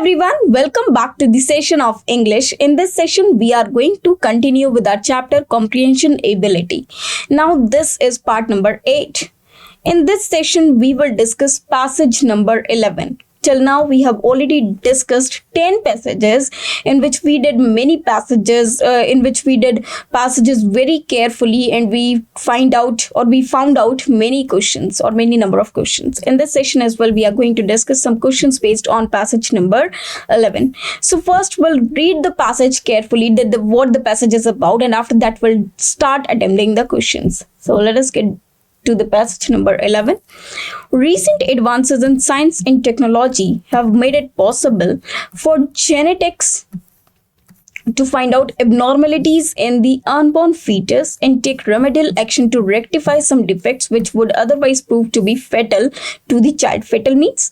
everyone, welcome back to the session of English. In this session, we are going to continue with our chapter Comprehension Ability. Now, this is part number 8. In this session, we will discuss passage number 11. Till now, we have already discussed 10 passages in which we did many passages, passages very carefully, and we found out many questions or many number of questions. In this session as well, we are going to discuss some questions based on passage number 11. So first, we'll read the passage carefully, what the passage is about, and after that, we'll start attempting the questions. So let us get to the passage number 11. Recent advances in science and technology have made it possible for genetics to find out abnormalities in the unborn fetus and take remedial action to rectify some defects which would otherwise prove to be fatal to the child. Fatal means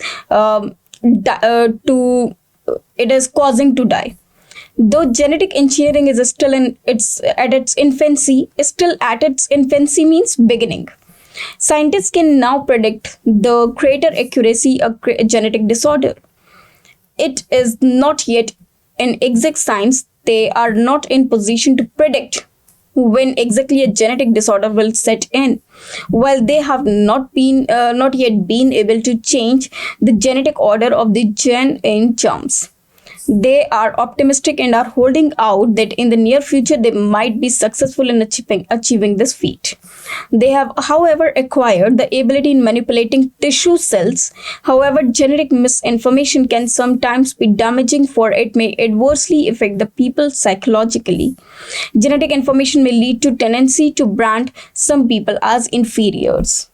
it is causing to die. Though genetic engineering is still at its infancy means beginning. Scientists can now predict the greater accuracy of a genetic disorder. It is not yet an exact science. They are not in position to predict when exactly a genetic disorder will set in, while they have not yet been able to change the genetic order of the gene in germs. They are optimistic and are holding out that in the near future they might be successful in achieving this feat. They have, however, acquired the ability in manipulating tissue cells. However, genetic misinformation can sometimes be damaging, for it may adversely affect the people psychologically. Genetic information may lead to tendency to brand some people as inferiors.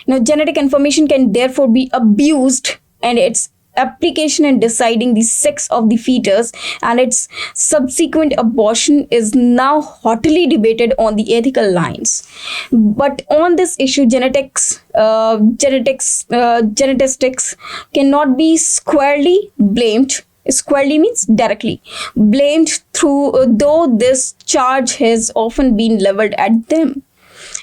Now, genetic information can therefore be abused, and its application in deciding the sex of the fetus and its subsequent abortion is now hotly debated on the ethical lines. But on this issue, genetics cannot be squarely blamed. Squarely means directly blamed, though this charge has often been leveled at them.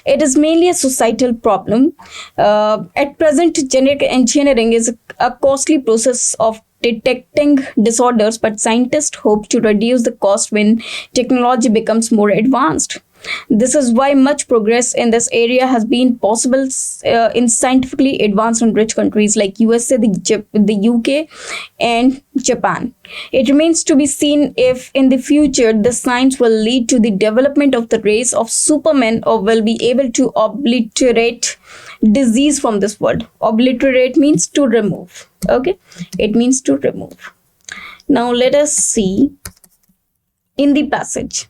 It is mainly a societal problem. At present, genetic engineering is a costly process of detecting disorders, but scientists hope to reduce the cost when technology becomes more advanced. This is why much progress in this area has been possible in scientifically advanced and rich countries like USA, the UK, and Japan. It remains to be seen if in the future the science will lead to the development of the race of supermen or will be able to obliterate disease from this world. Obliterate means to remove. Okay, it means to remove. Now let us see in the passage.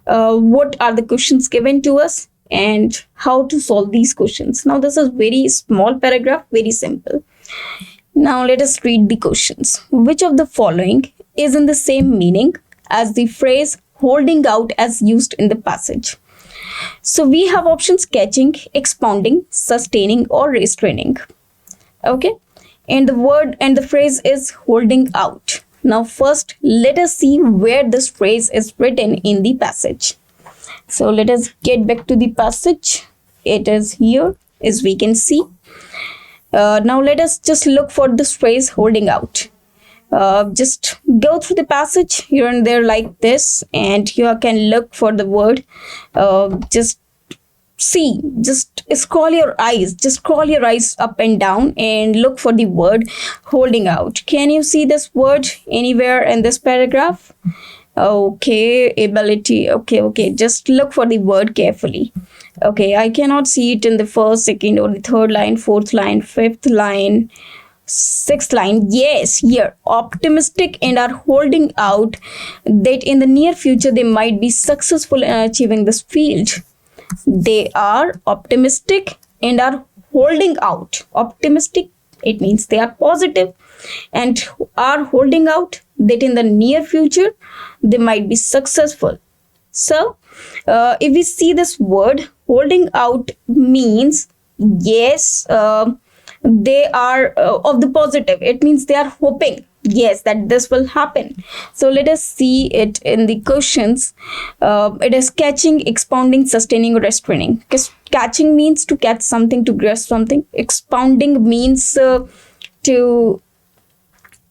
What are the questions given to us and how to solve these questions. Now, this is very small paragraph, very simple. Now, let us read the questions. Which of the following is in the same meaning as the phrase holding out as used in the passage? So, we have options: catching, expounding, sustaining, or restraining. Okay, and the phrase is holding out. Now, first, let us see where this phrase is written in the passage. So, let us get back to the passage. It is here, as we can see. Now, let us just look for this phrase holding out. Just go through the passage here and there like this, and you can look for the word. Just scroll your eyes up and down and look for the word holding out. Can you see this word anywhere in this paragraph? Okay, ability. Okay, just look for the word carefully. Okay, I cannot see it in the first, second, or the third line, fourth line, fifth line, sixth line. Yes, here, optimistic and are holding out that in the near future they might be successful in achieving this field. They are optimistic and are holding out. Optimistic, it means they are positive, and are holding out that in the near future they might be successful. So, if we see this word holding out means yes, they are of the positive. It means they are hoping yes that this will happen. So let us see it in the questions. It is catching, expounding, sustaining, or restraining. Catching means to catch something, to grasp something. Expounding means to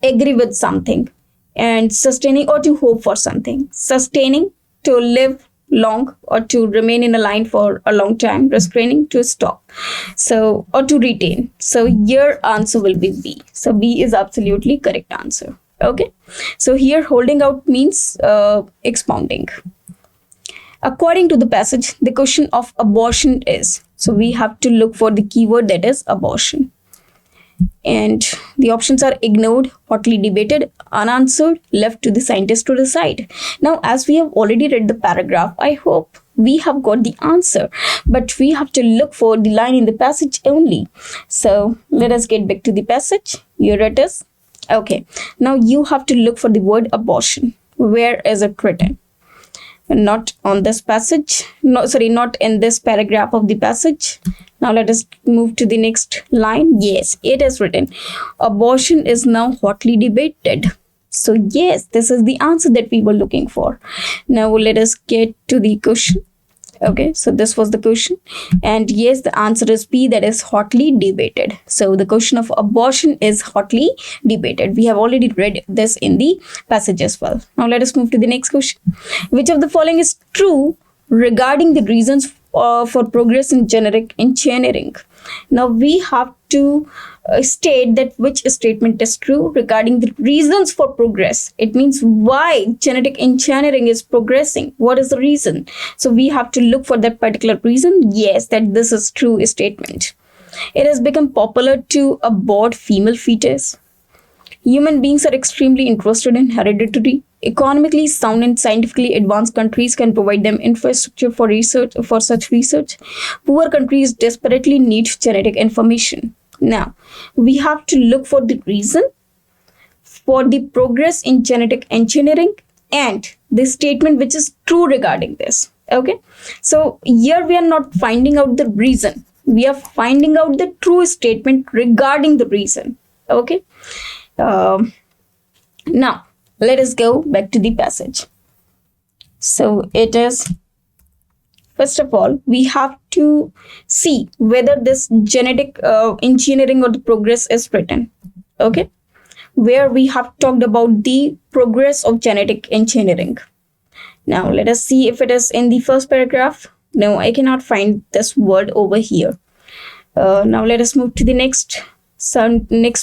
agree with something, and sustaining or to hope for something. Sustaining, to live long or to remain in a line for a long time. Restraining, to stop. So, or to retain. So your answer will be B. So B is absolutely correct answer. Okay. So here holding out means expounding. According to the passage, the question of abortion is, so we have to look for the keyword, that is abortion. And the options are ignored, hotly debated, unanswered, left to the scientist to decide. Now, as we have already read the paragraph, I hope we have got the answer, but we have to look for the line in the passage only. So let us get back to the passage. Here it is. Okay, now you have to look for the word abortion. Where is it written? Not on this passage, not in this paragraph of the passage. Now let us move to the next line. Yes, it is written, abortion is now hotly debated. So yes, this is the answer that we were looking for. Now let us get to the question. Okay, so this was the question, and yes, the answer is B, that is hotly debated. So the question of abortion is hotly debated. We have already read this in the passage as well. Now let us move to the next question. Which of the following is true regarding the reasons for progress in genetic engineering? Now we have to state that which statement is true regarding the reasons for progress. It means why genetic engineering is progressing. What is the reason? So we have to look for that particular reason. Yes, that this is true statement. It has become popular to abort female fetus. Human beings are extremely interested in hereditary. Economically sound and scientifically advanced countries can provide them infrastructure for research, for such research. Poor countries desperately need genetic information. Now, we have to look for the reason for the progress in genetic engineering and the statement which is true regarding this. Okay, so here we are not finding out the reason. We are finding out the true statement regarding the reason. Okay. Now, let us go back to the passage. So it is, first of all, we have to see whether this genetic engineering or the progress is written. Okay, where we have talked about the progress of genetic engineering. Now let us see if it is in the first paragraph. No, I cannot find this word over here. Now let us move to the next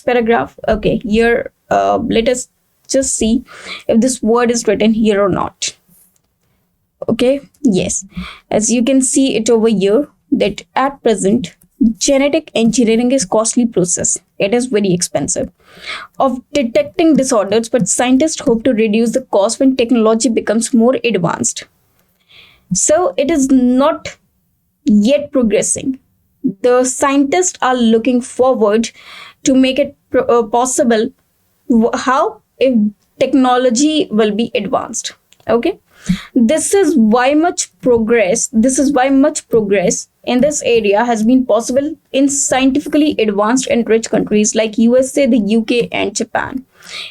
paragraph. Okay, here let us just see if this word is written here or not. Okay, yes, as you can see it over here, that at present genetic engineering is costly process. It is very expensive of detecting disorders, but scientists hope to reduce the cost when technology becomes more advanced. So it is not yet progressing. The scientists are looking forward to make it possible. How? If technology will be advanced. Okay, this is why much progress in this area has been possible in scientifically advanced and rich countries like USA, the UK and Japan.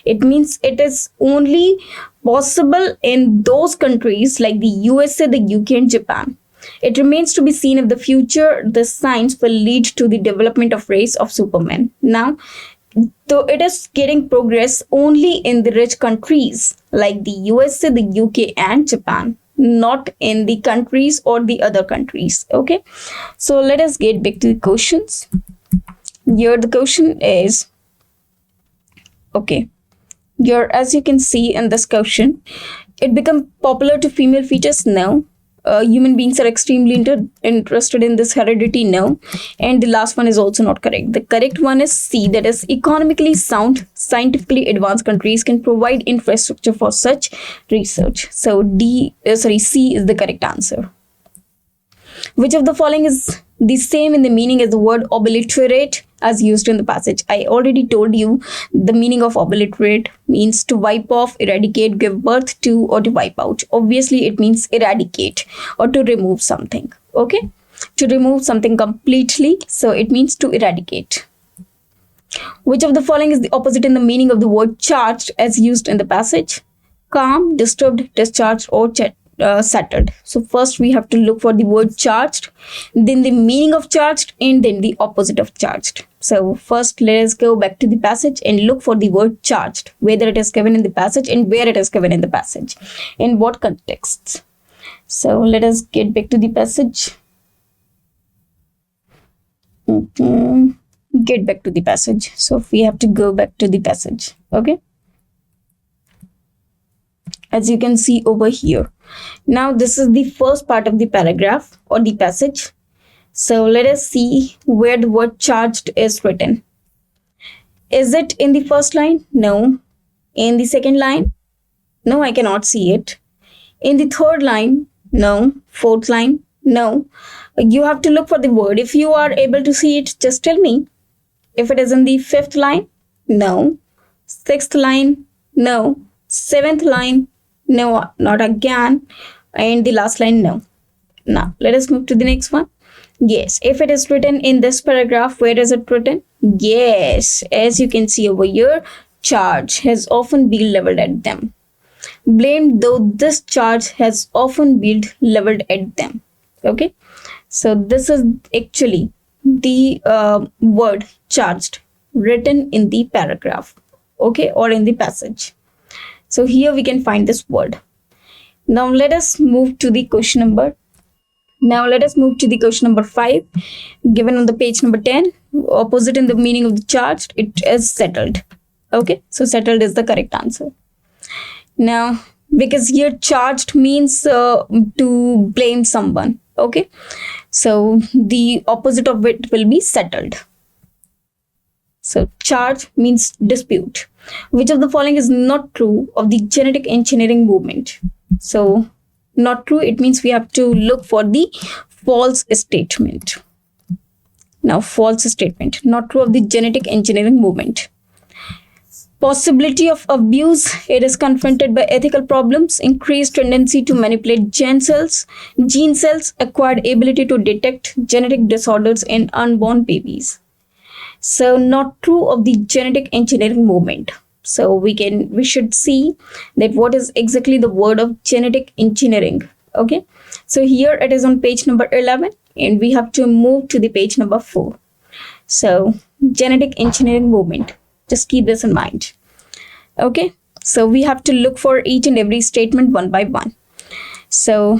It means it is only possible in those countries like the USA, the UK and Japan. It remains to be seen if the future this science will lead to the development of race of supermen. Now, though it is getting progress only in the rich countries like the USA, the UK and Japan, not in the countries or the other countries. Okay, so let us get back to the questions. Here the question is, okay, here as you can see in this question, it become popular to female fetus? No. Human beings are extremely interested in this heredity? No. And the last one is also not correct. The correct one is C, that is economically sound, scientifically advanced countries can provide infrastructure for such research. So C is the correct answer. Which of the following is the same in the meaning as the word obliterate as used in the passage? I already told you the meaning of obliterate means to wipe off, eradicate, give birth to, or to wipe out. Obviously, it means eradicate or to remove something. Okay, to remove something completely. So it means to eradicate. Which of the following is the opposite in the meaning of the word charged as used in the passage? Calm, disturbed, discharged, or settled. So first we have to look for the word charged, then the meaning of charged, and then the opposite of charged. So first let us go back to the passage and look for the word charged, whether it is given in the passage and where it is given in the passage, in what contexts. So let us get back to the passage. Get back to the passage. So we have to go back to the passage. Okay, as you can see over here. Now this is the first part of the paragraph or the passage. So let us see where the word charged is written. Is it in the first line? No. In the second line? No, I cannot see it. In the third line? No. Fourth line? No. You have to look for the word. If you are able to see it, just tell me. If it is in the fifth line? No. Sixth line? No. Seventh line? No, not again. And the last line? No. Now, let us move to the next one. Yes, if it is written in this paragraph, where is it written? Yes, as you can see over here, charge has often been leveled at them. Blamed, though this charge has often been leveled at them. Okay, so this is actually the word charged written in the paragraph, okay, or in the passage. So here we can find this word. Now let us move to the question number. Now let us move to the question number 5, given on the page number 10. Opposite in the meaning of the charged, it is settled. Okay, so settled is the correct answer. Now, because here charged means to blame someone. Okay, so the opposite of it will be settled. So charge means dispute. Which of the following is not true of the genetic engineering movement? So not true, it means we have to look for the false statement. Now false statement, not true of the genetic engineering movement. Possibility of abuse, it is confronted by ethical problems, increased tendency to manipulate gene cells, acquired ability to detect genetic disorders in unborn babies. So not true of the genetic engineering movement. So we should see that what is exactly the word of genetic engineering. Okay, so here it is on page number 11 and we have to move to the page number 4. So genetic engineering movement, just keep this in mind. Okay, so we have to look for each and every statement one by one. So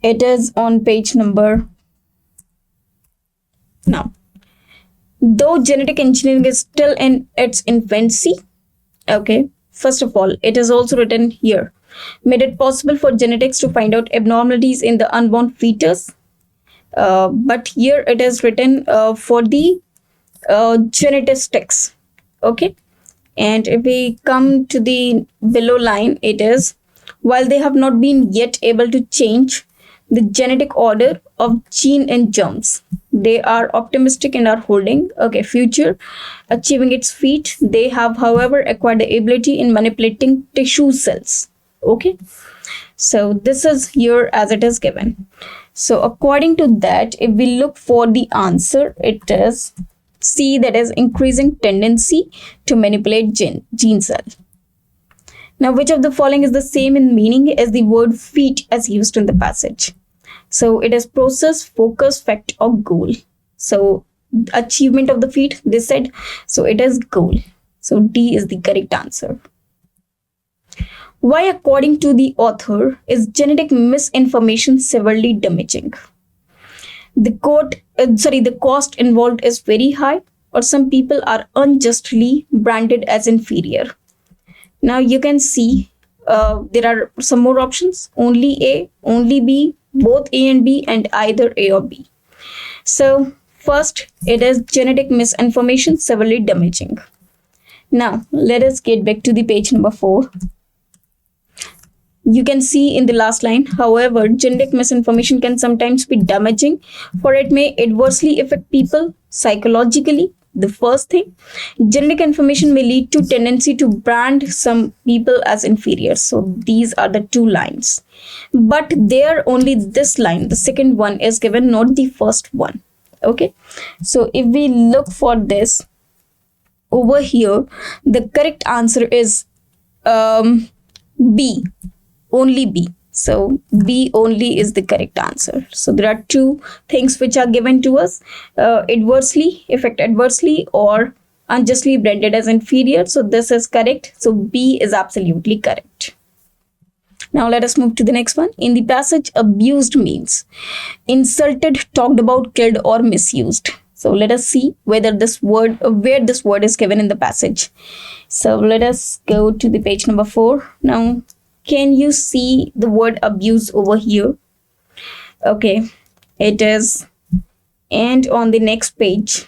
it is on page number. Now, though genetic engineering is still in its infancy, okay, first of all, it is also written here, made it possible for genetics to find out abnormalities in the unborn fetus. But here it is written for the genetics, okay. And if we come to the below line, it is, while they have not been yet able to change the genetic order of gene and germs, they are optimistic and are holding, okay, future achieving its feat. They have, however, acquired the ability in manipulating tissue cells. Okay, so this is here as it is given. So according to that, if we look for the answer, it is C, that is increasing tendency to manipulate gene cell. Now, which of the following is the same in meaning as the word feat as used in the passage? So it is process, focus, fact, or goal. So achievement of the feat, they said, so it is goal. So D is the correct answer. Why, according to the author, is genetic misinformation severely damaging? The cost involved is very high, or some people are unjustly branded as inferior. Now you can see there are some more options, only A, only B, both A and B, and either A or B. So first, it is genetic misinformation severely damaging. Now let us get back to the page number 4. You can see in the last line, however, genetic misinformation can sometimes be damaging, for it may adversely affect people psychologically. The first thing, genetic information may lead to tendency to brand some people as inferior. So these are the two lines, but there only this line, the second one is given, not the first one. Okay, so if we look for this over here, the correct answer is B, only B. So B only is the correct answer. So there are two things which are given to us, adversely, affect adversely, or unjustly branded as inferior. So this is correct. So B is absolutely correct. Now let us move to the next one. In the passage, abused means insulted, talked about, killed, or misused. So let us see whether this word, where this word is given in the passage. So let us go to the page number 4. Now, can you see the word abuse over here? Okay, it is. And on the next page,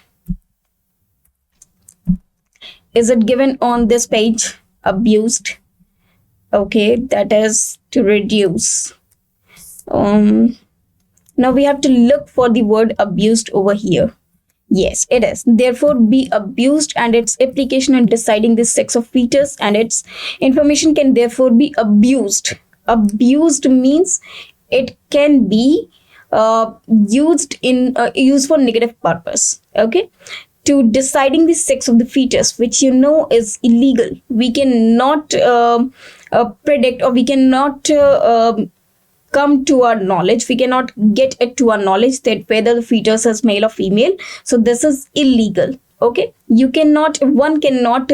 is it given on this page? Abused. Okay, that is to reduce. Now we have to look for the word abused over here. Yes, it is. Therefore, be abused, and its application in deciding the sex of fetus and its information can therefore be abused. Abused means it can be used for negative purpose. Okay, to deciding the sex of the fetus, which you know is illegal. We cannot predict, or we cannot come to our knowledge, we cannot get it to our knowledge that whether the fetus is male or female. So this is illegal. Okay, you cannot, one cannot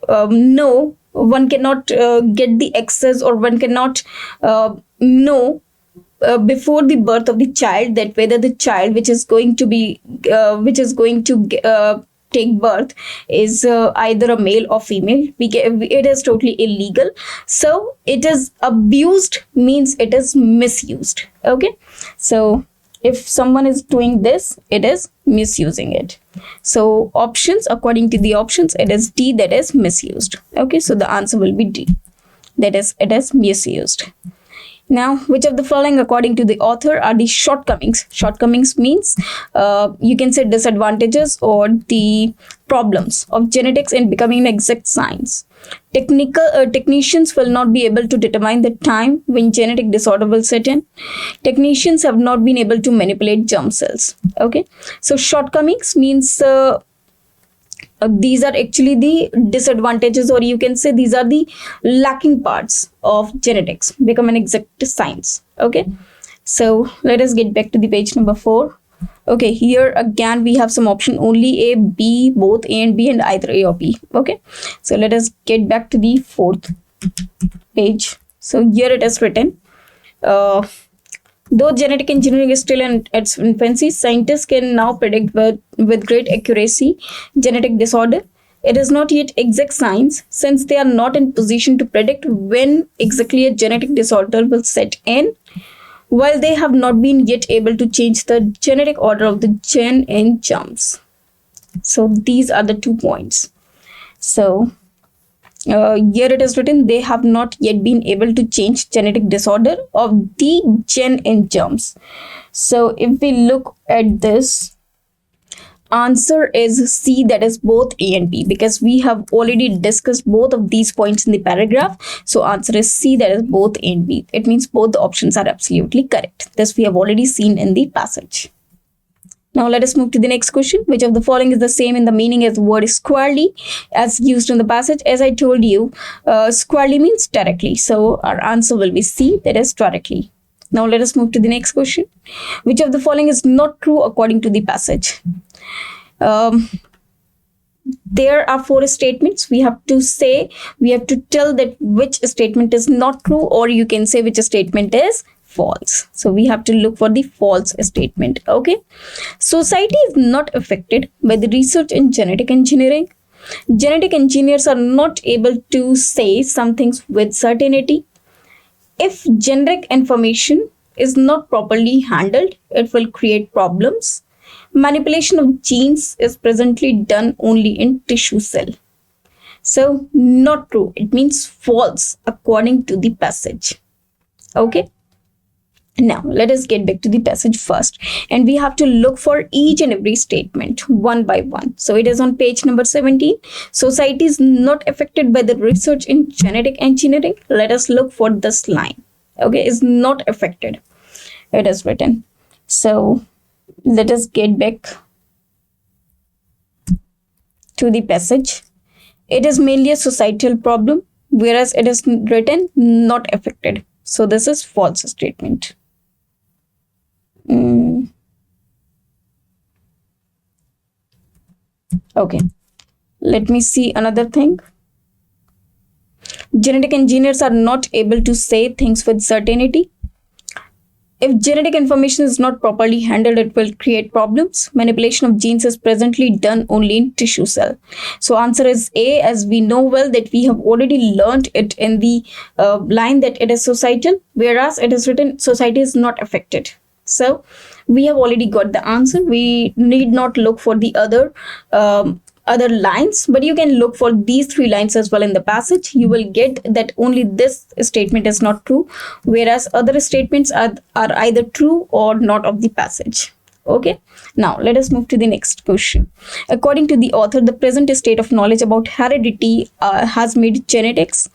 know, one cannot get the access, or one cannot know before the birth of the child that whether the child which is going to be take birth is either a male or female. It is totally illegal. So it is abused means it is misused. Okay, so if someone is doing this, it is misusing it. So options, according to the options, it is D, that is misused. Okay, so the answer will be D, that is it is misused. Now, which of the following, according to the author, are the shortcomings? Shortcomings means you can say disadvantages or the problems of genetics in becoming an exact science. Technicians will not be able to determine the time when genetic disorder will set in. Technicians have not been able to manipulate germ cells. Okay, so shortcomings means these are actually the disadvantages, or you can say these are the lacking parts of genetics become an exact science. Okay, so let us get back to the page number 4. Okay, here again we have some option, only A, B, both A and B, and either A or B. Okay, so let us get back to the 4th page. So here it is written, though genetic engineering is still in its infancy, scientists can now predict with great accuracy genetic disorder. It is not yet exact science, since they are not in position to predict when exactly a genetic disorder will set in, while they have not been yet able to change the genetic order of the gene in germs. So these are the 2 points. So here it is written, they have not yet been able to change genetic disorder of the gene in germs. So if we look at this, answer is C, that is both A and B, because we have already discussed both of these points in the paragraph. So answer is C, that is both A and B. It means both the options are absolutely correct. This we have already seen in the passage. Now let us move to the next question. Which of the following is the same in the meaning as the word squarely as used in the passage? As I told you, squarely means directly. So our answer will be C, that is directly. Now let us move to the next question. Which of the following is not true according to the passage? There are 4 statements. We have to tell that which statement is not true, or you can say which statement is false. So we have to look for the false statement. Okay, society is not affected by the research in genetic engineering. Genetic engineers are not able to say some things with certainty. If generic information is not properly handled, it will create problems. Manipulation of genes is presently done only in tissue cell. So not true, it means false according to the passage. Okay, now let us get back to the passage first, and we have to look for each and every statement one by one. So it is on page number 17. Society is not affected by the research in genetic engineering. Let us look for this line. Okay, is not affected, it is written. So let us get back to the passage. It is mainly a societal problem. whereas it is written not affected. So this is false statement. Okay, let me see another thing. Genetic engineers are not able to say things with certainty. If genetic information is not properly handled, it will create problems. Manipulation of genes is presently done only in tissue cell. So answer is A, as we know well that we have already learned it in the line that it is societal, whereas it is written society is not affected. So we have already got the answer. We need not look for the other lines, but you can look for these 3 lines as well in the passage. You will get that only this statement is not true, whereas other statements are either true or not of the passage. Okay, now let us move to the next question. According to the author, the present state of knowledge about heredity has made genetics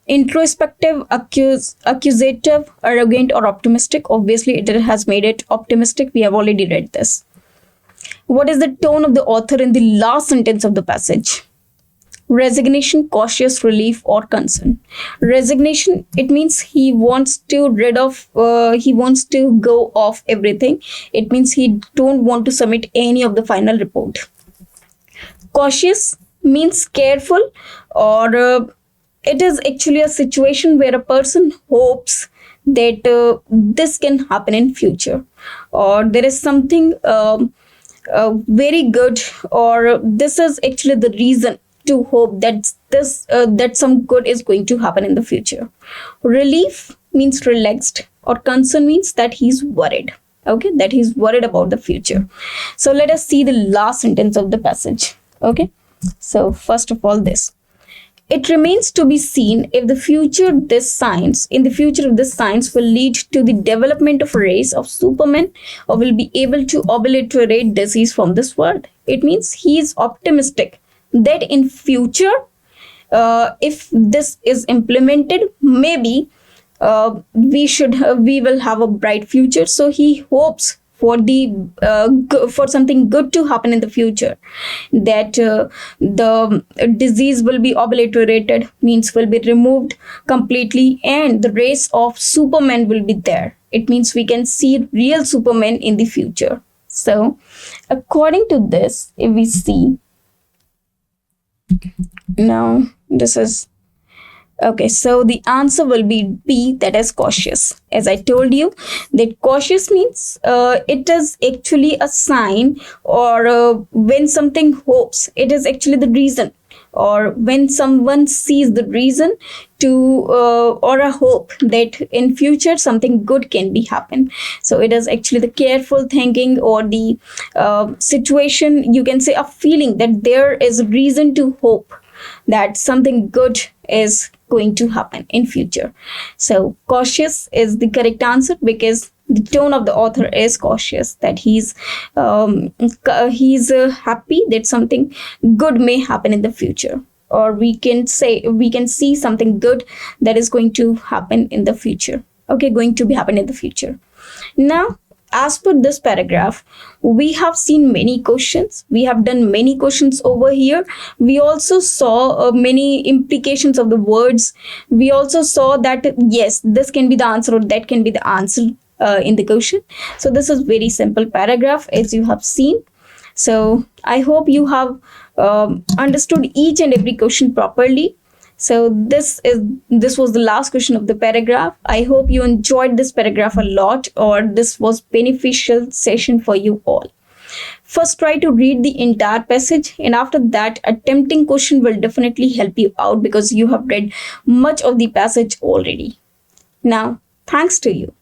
introspective, accusative, arrogant, or optimistic. Obviously, it has made it optimistic. We have already read this. What is the tone of the author in the last sentence of the passage? Resignation, cautious, relief, or concern. Resignation, it means he wants to go off everything. It means he don't want to submit any of the final report. Cautious means careful, or it is actually a situation where a person hopes that this can happen in future, or there is something very good, or this is actually the reason to hope that that some good is going to happen in the future. Relief means relaxed, or concern means that he's worried. Okay, that he's worried about the future. So let us see the last sentence of the passage. Okay, so first of all, this: it remains to be seen if in the future of this science will lead to the development of a race of supermen, or will be able to obliterate disease from this world. It means he is optimistic that in future, if this is implemented, maybe we will have a bright future. So he hopes for for something good to happen in the future, that the disease will be obliterated, means will be removed completely, and the race of supermen will be there. It means we can see real supermen in the future. So according to this, if we see now, this is okay, so the answer will be B, that is cautious. As I told you, that cautious means it is actually a sign, or when something hopes, it is actually the reason, or when someone sees the reason to or a hope that in future something good can be happen. So it is actually the careful thinking, or the situation, you can say a feeling that there is reason to hope that something good is going to happen in future. So cautious is the correct answer, because the tone of the author is cautious, that he's happy that something good may happen in the future, or we can see something good that is going to happen in the future. Okay, going to be happen in the future. Now, as per this paragraph, we have seen many questions. We have done many questions over here. We also saw many implications of the words. We also saw that, yes, this can be the answer or that can be the answer in the question. So this is very simple paragraph, as you have seen. So I hope you have understood each and every question properly. So this was the last question of the paragraph. I hope you enjoyed this paragraph a lot, or this was beneficial session for you all. First, try to read the entire passage, and after that, attempting question will definitely help you out, because you have read much of the passage already. Now, thanks to you.